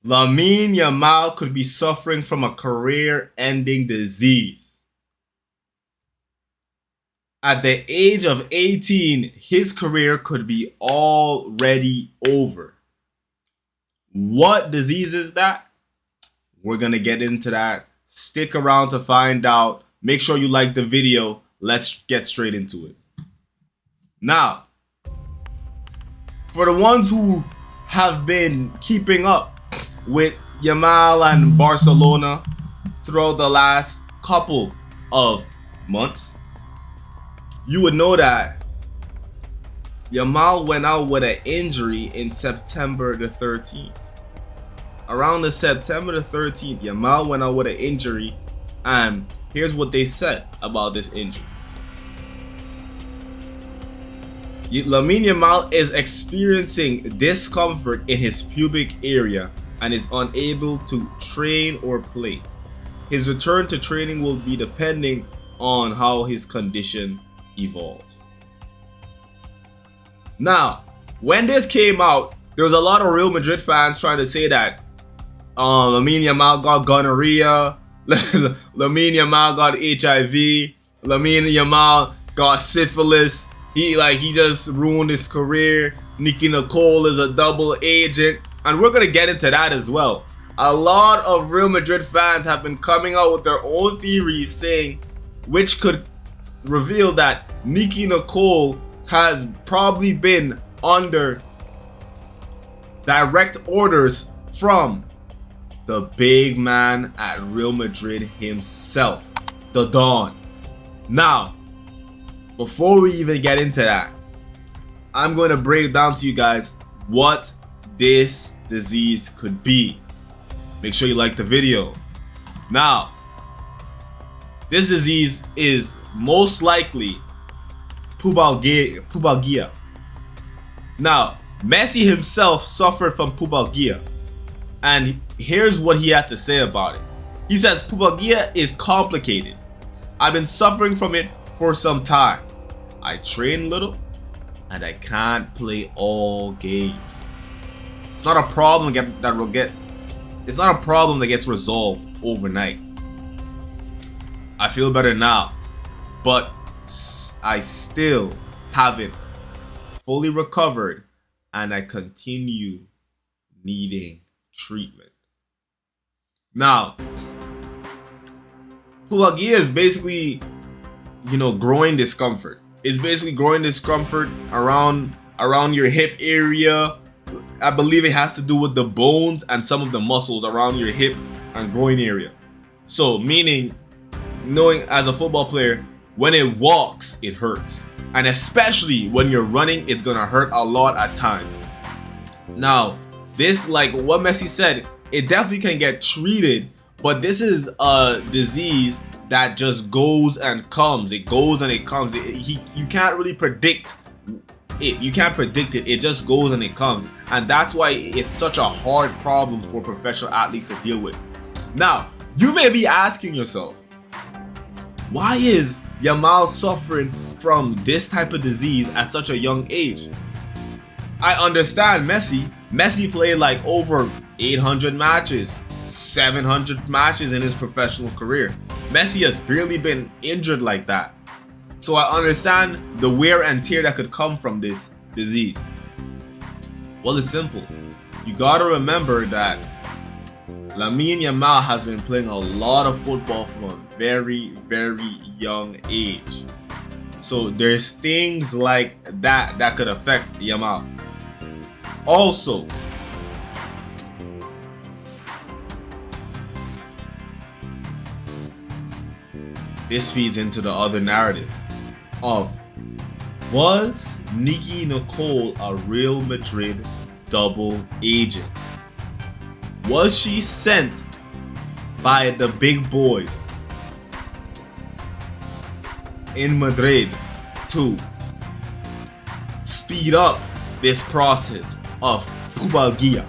Lamine Yamal could be suffering from a career-ending disease. At the age of 18, his career could be already over. What disease is that? We're going to get into that. Stick around to find out. Make sure you like the video. Let's get straight into it. Now, for the ones who have been keeping up with Yamal and Barcelona throughout the last couple of months, you would know that Yamal went out with an injury in September the 13th. Around the September the 13th, Yamal went out with an injury, and here's what they said about this injury. Lamine Yamal is experiencing discomfort in his pubic area and is unable to train or play. His return to training will be depending on how his condition evolves. Now, when this came out, there was a lot of Real Madrid fans trying to say that Lamine Yamal got gonorrhea, Lamine Yamal got HIV, Lamine Yamal got syphilis. He just ruined his career. Nicki Nicole is a double agent, and we're gonna get into that as well. A lot of Real Madrid fans have been coming out with their own theories, saying which could reveal that Nicki Nicole has probably been under direct orders from the big man at Real Madrid himself, the Don. Now, before we even get into that, I'm going to break down to you guys what this disease could be. Make sure you like the video. Now, this disease is most likely pubalgia. Now, Messi himself suffered from pubalgia, and here's what he had to say about it. He says, "Pubalgia is complicated. I've been suffering from it for some time. I train little, and I can't play all games. It's not a problem It's not a problem that gets resolved overnight. I feel better now, but I still haven't fully recovered, and I continue needing treatment." Now, pubalgia is basically, groin discomfort. It's basically groin discomfort around your hip area. I believe it has to do with the bones and some of the muscles around your hip and groin area. So, meaning, knowing as a football player, when it walks, it hurts. And especially when you're running, it's gonna hurt a lot at times. Now, this, like what Messi said, it definitely can get treated, but this is a disease that just goes and comes. It goes and it comes. You can't really predict it. You can't predict it. It just goes and it comes. And that's why it's such a hard problem for professional athletes to deal with. Now, you may be asking yourself, why is Yamal suffering from this type of disease at such a young age? I understand Messi. Messi played like over 800 matches, 700 matches in his professional career. Messi has barely been injured like that. So I understand the wear and tear that could come from this disease. Well, it's simple. You gotta remember that Lamine Yamal has been playing a lot of football from a very, very young age. So there's things like that could affect Yamal. Also, this feeds into the other narrative of, was Nicki Nicole a Real Madrid double agent? Was she sent by the big boys in Madrid to speed up this process of pubalgia?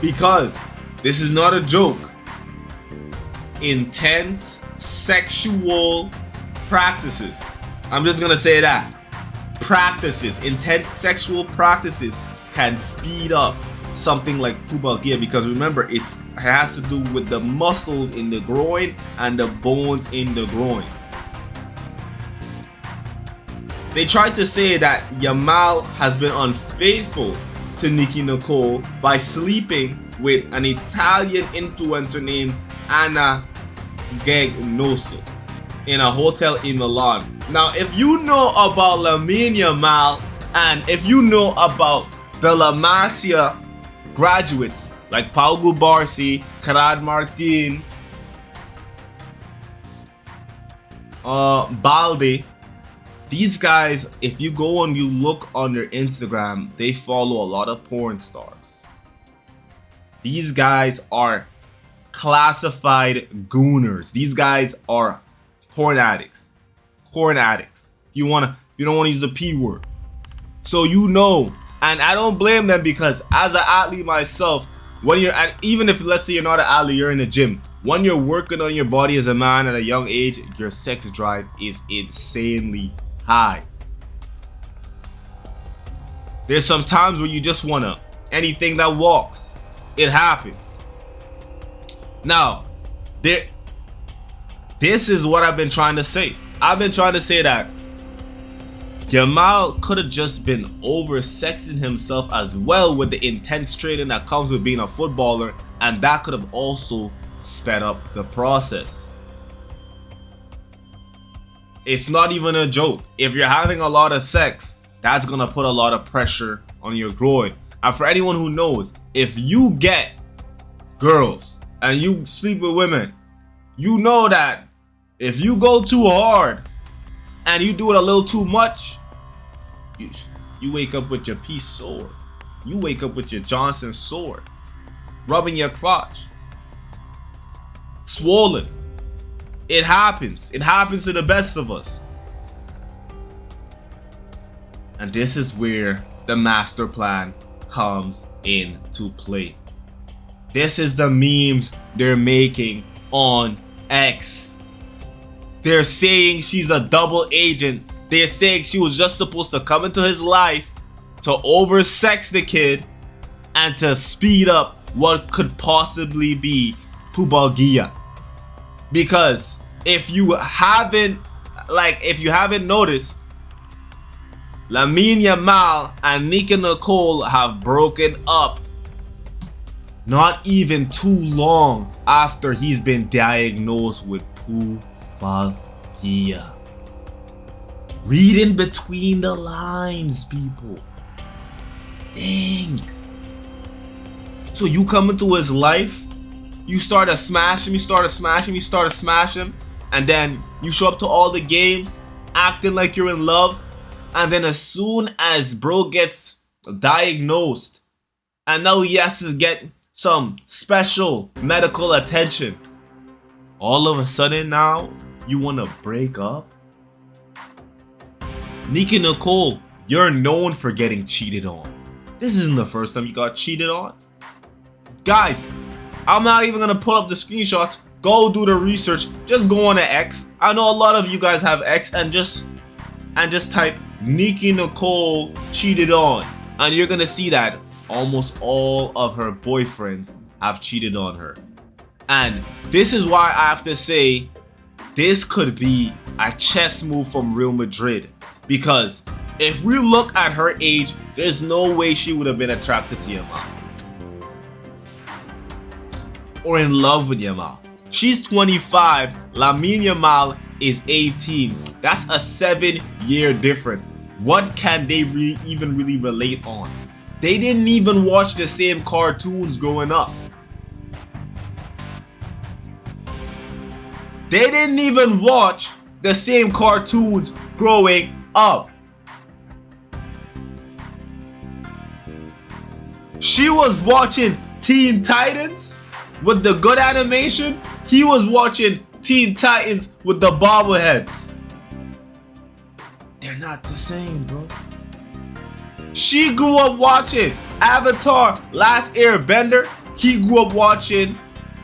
Because this is not a joke. Intense sexual practices. I'm just gonna say that. Intense sexual practices can speed up something like pubalgia, because remember, it has to do with the muscles in the groin and the bones in the groin. They tried to say that Yamal has been unfaithful to Nicki Nicole by sleeping with an Italian influencer named Anna Gagnoso in a hotel in Milan. Now, if you know about Lamine Yamal and if you know about the La Masia graduates like Pau Gubarsi, Gerard Martin, Balde, these guys, if you go and you look on their Instagram, they follow a lot of porn stars. These guys are classified gooners. These guys are porn addicts. Porn addicts. You don't want to use the P word. So you know, and I don't blame them, because as an athlete myself, when you're at, even if let's say you're not an athlete, you're in the gym, when you're working on your body as a man at a young age, your sex drive is insanely high. There's some times where you just wanna anything that walks. It happens. Now, this is what I've been trying to say. I've been trying to say that Yamal could have just been over-sexing himself as well with the intense training that comes with being a footballer, and that could have also sped up the process. It's not even a joke. If you're having a lot of sex, that's gonna put a lot of pressure on your groin. And for anyone who knows, if you get girls and you sleep with women, you know that if you go too hard and you do it a little too much, you wake up with your piece sore. You wake up with your Johnson sword, rubbing your crotch, swollen. It happens. It happens to the best of us. And this is where the master plan comes into play. This is the memes they're making on X. They're saying she's a double agent. They're saying she was just supposed to come into his life to oversex the kid and to speed up what could possibly be pubalgia. Because if you haven't noticed, Lamine Yamal and Nicki Nicole have broken up not even too long after he's been diagnosed with pubalgia. Read in between the lines, people. Dang. So you come into his life, you start to smash him, and then you show up to all the games acting like you're in love, and then as soon as bro gets diagnosed and now he has to get some special medical attention, all of a sudden now you want to break up? Nicki Nicole, you're known for getting cheated on. This isn't the first time you got cheated on. Guys, I'm not even gonna pull up the screenshots. Go do the research. Just go on to X. I know a lot of you guys have X, and just type Nicki Nicole cheated on, and you're gonna see that almost all of her boyfriends have cheated on her. And this is why I have to say this could be a chess move from Real Madrid, because if we look at her age, there's no way she would have been attracted to Yamal or in love with Yamal. She's 25, Lamine Yamal is 18. That's a 7-year difference. What can they even really relate on? They didn't even watch the same cartoons growing up. They didn't even watch the same cartoons growing up. She was watching Teen Titans with the good animation. He was watching Teen Titans with the bobbleheads. They're not the same, bro. She grew up watching Avatar: Last Airbender. He grew up watching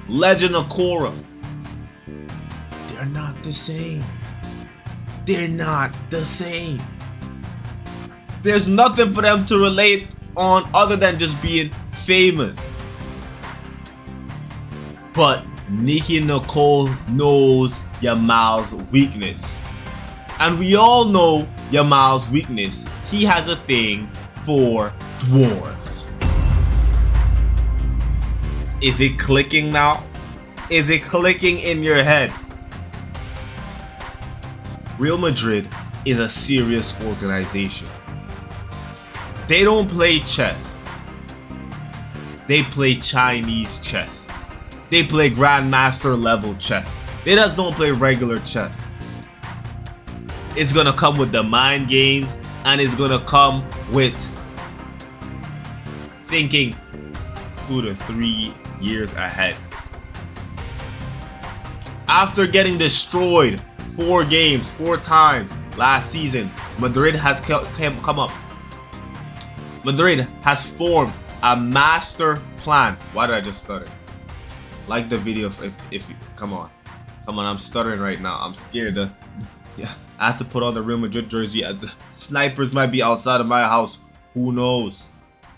Legend of Korra. They're not the same. They're not the same. There's nothing for them to relate on other than just being famous. But Nicki Nicole knows Yamal's weakness. And we all know Yamal's weakness. He has a thing for dwarves. Is it clicking now? Is it clicking in your head? Real Madrid is a serious organization. They don't play chess. They play Chinese chess. They play grandmaster level chess. They just don't play regular chess. It's gonna come with the mind games, and it's gonna come with thinking 2 to 3 years ahead. After getting destroyed 4 games, 4 times last season, Madrid has come up. Madrid has formed a master plan. Why did I just stutter? Like the video if you come on, I'm stuttering right now. I'm scared. Yeah, I have to put on the Real Madrid jersey. The snipers might be outside of my house. Who knows?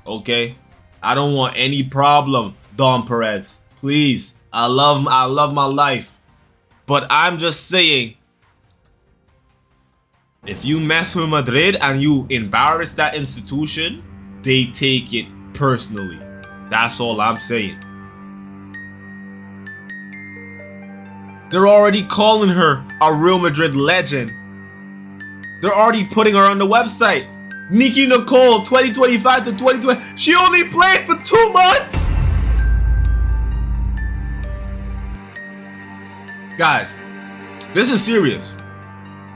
Okay, I don't want any problem, Don Perez. Please, I love my life, but I'm just saying, if you mess with Madrid and you embarrass that institution, they take it personally. That's all I'm saying. They're already calling her a Real Madrid legend. They're already putting her on the website. Nicki Nicole 2025 to 2020. She only played for 2 months. Guys, this is serious.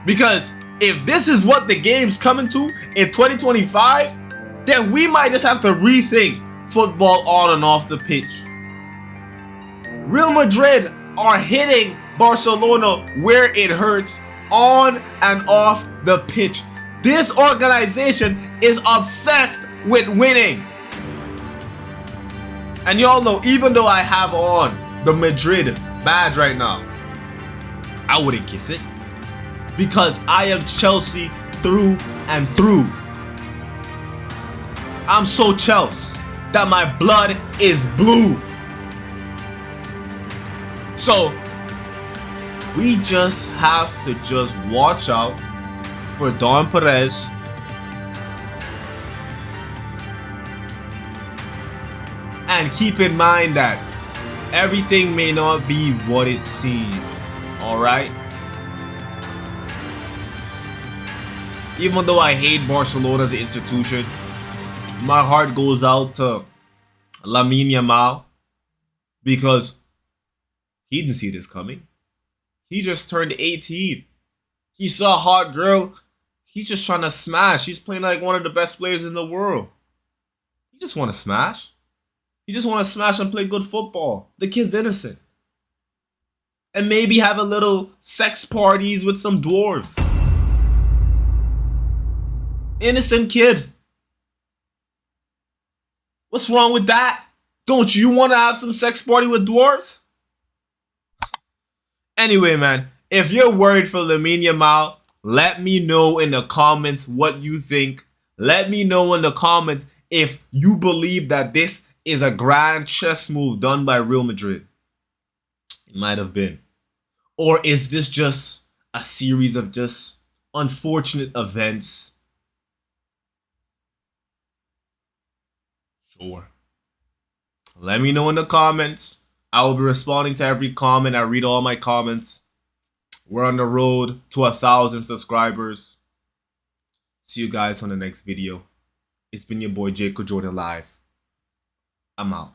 Because if this is what the game's coming to in 2025, then we might just have to rethink football on and off the pitch. Real Madrid are hitting Barcelona where it hurts on and off the pitch. This organization is obsessed with winning. And y'all know, even though I have on the Madrid badge right now, I wouldn't kiss it. Because I am Chelsea through and through. I'm so Chelsea that my blood is blue. So we just have to just watch out for Don Perez and keep in mind that everything may not be what it seems. Alright? Even though I hate Barcelona as an institution, my heart goes out to Lamine Yamal because he didn't see this coming. He just turned 18. He saw a hot girl. He's just trying to smash. He's playing like one of the best players in the world. He just want to smash. He just want to smash and play good football. The kid's innocent. And maybe have a little sex parties with some dwarves. Innocent kid. What's wrong with that? Don't you want to have some sex party with dwarves? Anyway, man, if you're worried for Lamine Yamal, let me know in the comments what you think. Let me know in the comments if you believe that this is a grand chess move done by Real Madrid. It might have been. Or is this just a series of just unfortunate events? Sure. Let me know in the comments. I will be responding to every comment. I read all my comments. We're on the road to 1,000 subscribers. See you guys on the next video. It's been your boy Jacob Jordan Live. I'm out.